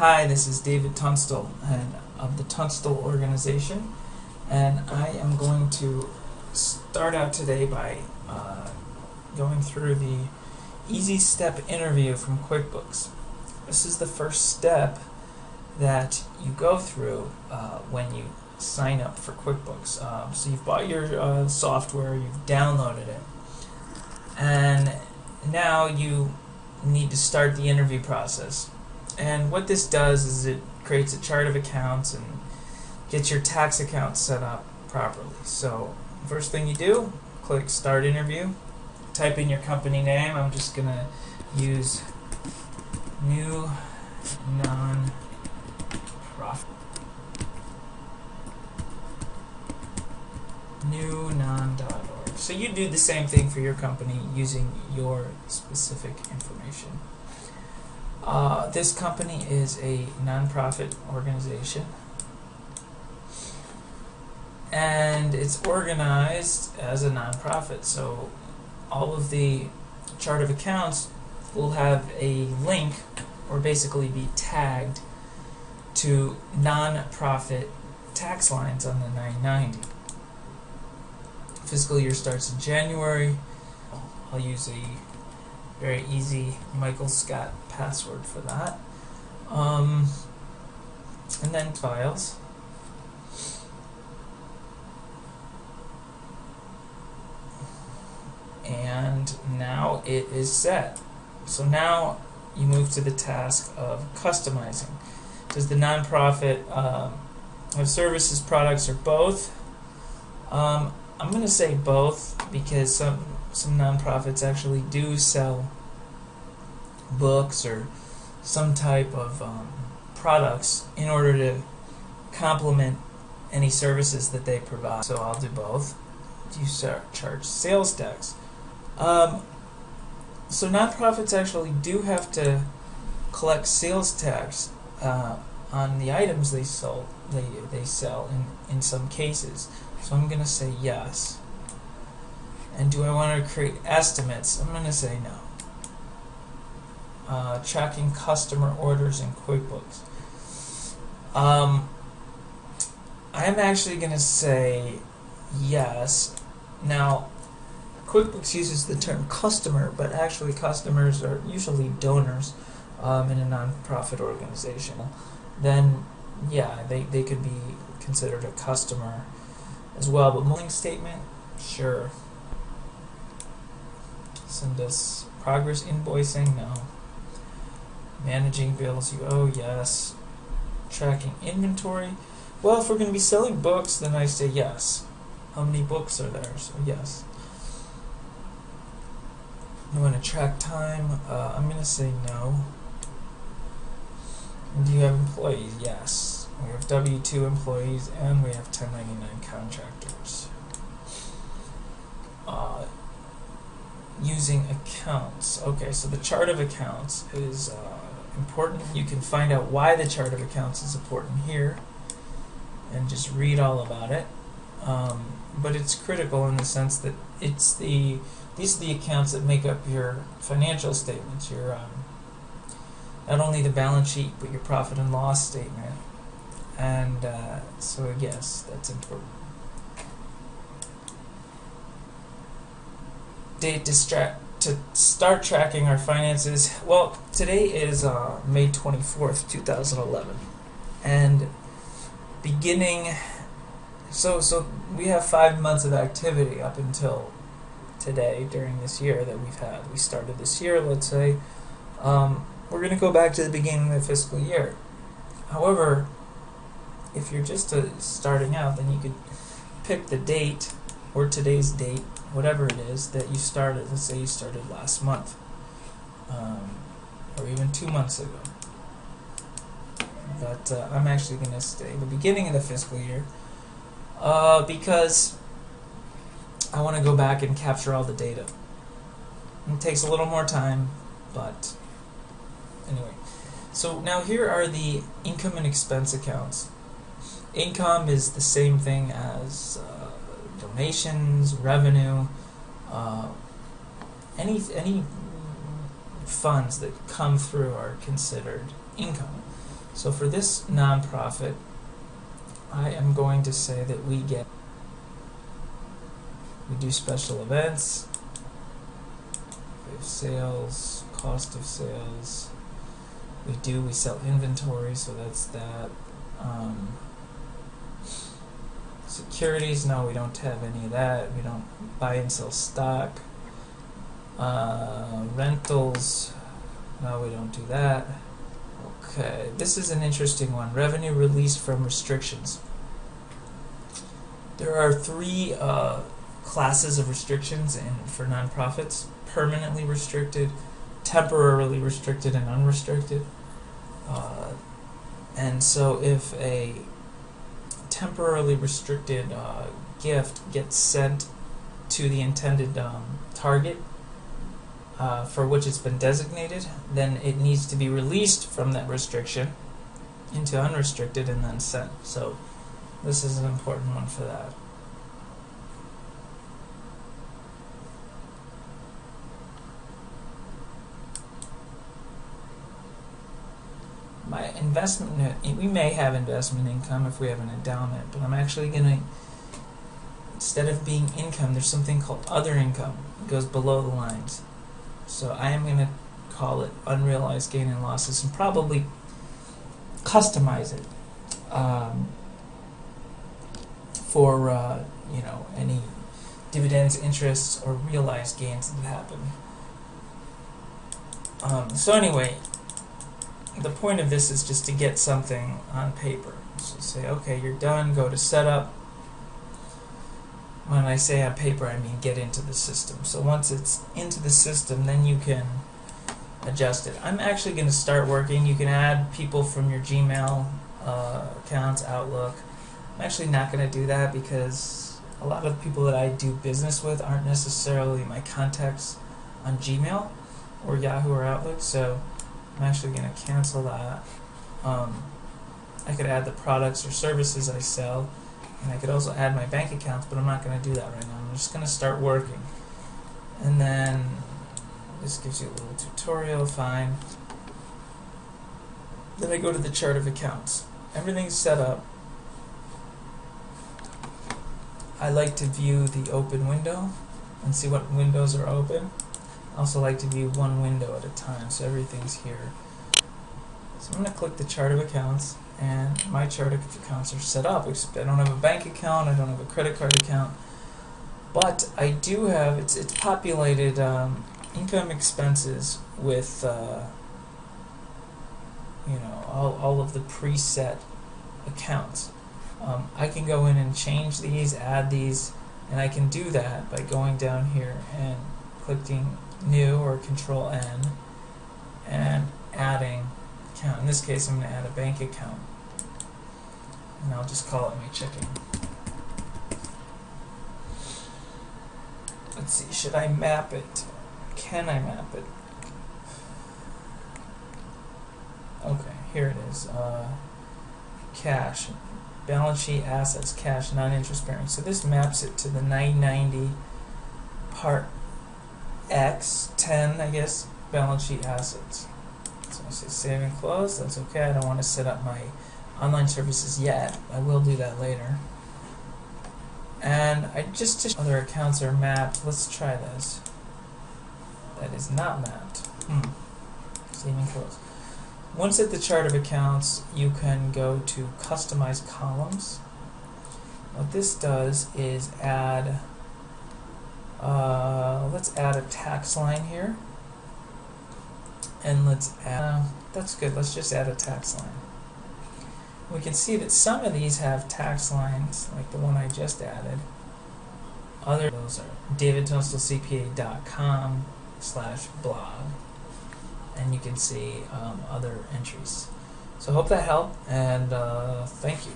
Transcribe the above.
Hi, this is David Tunstall of the Tunstall organization, and I am going to start out today by going through the Easy Step interview from QuickBooks. This is the first step that you go through when you sign up for QuickBooks. So you've bought your software, you've downloaded it, and now you need to start the interview process. And what this does is it creates a chart of accounts and gets your tax account set up properly. So first thing you do, click Start Interview, type in your company name. I'm just going to use new non-profit. newnon.org. So you do the same thing for your company using your specific information. This company is a nonprofit organization, and it's organized as a nonprofit. So all of the chart of accounts will have a link, or basically be tagged, to nonprofit tax lines on the 990. Fiscal year starts in January. I'll use a very easy Michael Scott password for that. And then files. And now it is set. So now you move to the task of customizing. Does the nonprofit have services, products, or both? I'm going to say both, because some nonprofits actually do sell books or some type of products in order to complement any services that they provide. So I'll do both. Do you charge sales tax? So nonprofits actually do have to collect sales tax on the items they sell in some cases. So I'm going to say yes. And do I want to create estimates? I'm going to say no. Tracking customer orders in QuickBooks. I'm actually going to say yes. Now, QuickBooks uses the term customer, but actually customers are usually donors in a nonprofit organization. Then, yeah, they could be considered a customer as well. But billing statement, sure. Send us progress invoicing, no. Managing bills, you owe, yes. Tracking inventory, well, if we're going to be selling books, then I say yes. How many books are there? So yes. You want to track time? I'm going to say no. And do you have employees? Yes. We have W-2 employees and we have 1099 contractors. Using accounts. Okay, so the chart of accounts is important. You can find out why the chart of accounts is important here and just read all about it. But it's critical in the sense that these are the accounts that make up your financial statements, your not only the balance sheet but your profit and loss statement. And so yes, that's important. Date to start tracking our finances. Well, today is May 24th, 2011, and beginning. So we have 5 months of activity up until today during this year that we've had. We started this year, let's say. We're going to go back to the beginning of the fiscal year. However, if you're just starting out, then you could pick the date or today's date, whatever it is that you started. Let's say you started last month, or even 2 months ago. But I'm actually going to stay the beginning of the fiscal year because I want to go back and capture all the data. It takes a little more time, but anyway. So now here are the income and expense accounts. Income is the same thing as donations, revenue, any funds that come through are considered income. So for this nonprofit, I am going to say that we do special events, we have sales, cost of sales, we sell inventory, so that's that. Securities, no, we don't have any of that. We don't buy and sell stock. Rentals, no, we don't do that. Okay, this is an interesting one. Revenue released from restrictions. There are three classes of restrictions for nonprofits: permanently restricted, temporarily restricted, and unrestricted. And so if a temporarily restricted gift gets sent to the intended target for which it's been designated, then it needs to be released from that restriction into unrestricted and then sent. So this is an important one for that. My investment, we may have investment income if we have an endowment, but I'm actually going to, instead of being income, there's something called other income. It goes below the lines. So I am going to call it unrealized gain and losses and probably customize it for any dividends, interests, or realized gains that happen. So anyway, the point of this is just to get something on paper. So say, okay, you're done, go to setup. When I say on paper, I mean get into the system. So once it's into the system, then you can adjust it. I'm actually going to start working. You can add people from your Gmail accounts, Outlook. I'm actually not going to do that because a lot of people that I do business with aren't necessarily my contacts on Gmail or Yahoo or Outlook, so I'm actually going to cancel that. I could add the products or services I sell, and I could also add my bank accounts, but I'm not going to do that right now. I'm just going to start working. And then this gives you a little tutorial, fine. Then I go to the chart of accounts. Everything's set up. I like to view the open window and see what windows are open. I also like to view one window at a time, so everything's here. So I'm going to click the chart of accounts, and my chart of accounts are set up, except I don't have a bank account, I don't have a credit card account, but I do have, it's populated income expenses with all of the preset accounts. I can go in and change these, add these, and I can do that by going down here and clicking new or Control N and adding account. In this case, I'm going to add a bank account, and I'll just call it my checking. Let's see, should I map it? Can I map it? Okay, here it is. Cash, balance sheet, assets, cash, non-interest bearing. So this maps it to the 990 part X 10, I guess, balance sheet assets. So I say save and close. That's okay. I don't want to set up my online services yet. I will do that later. And I just other accounts are mapped. Let's try this. That is not mapped. Save and close. Once at the chart of accounts, you can go to customize columns. What this does is add, let's add a tax line here. And let's add, that's good, let's just add a tax line. We can see that some of these have tax lines, like the one I just added. Other those are davidtunstallcpa.com/blog. And you can see other entries. So I hope that helped, and thank you.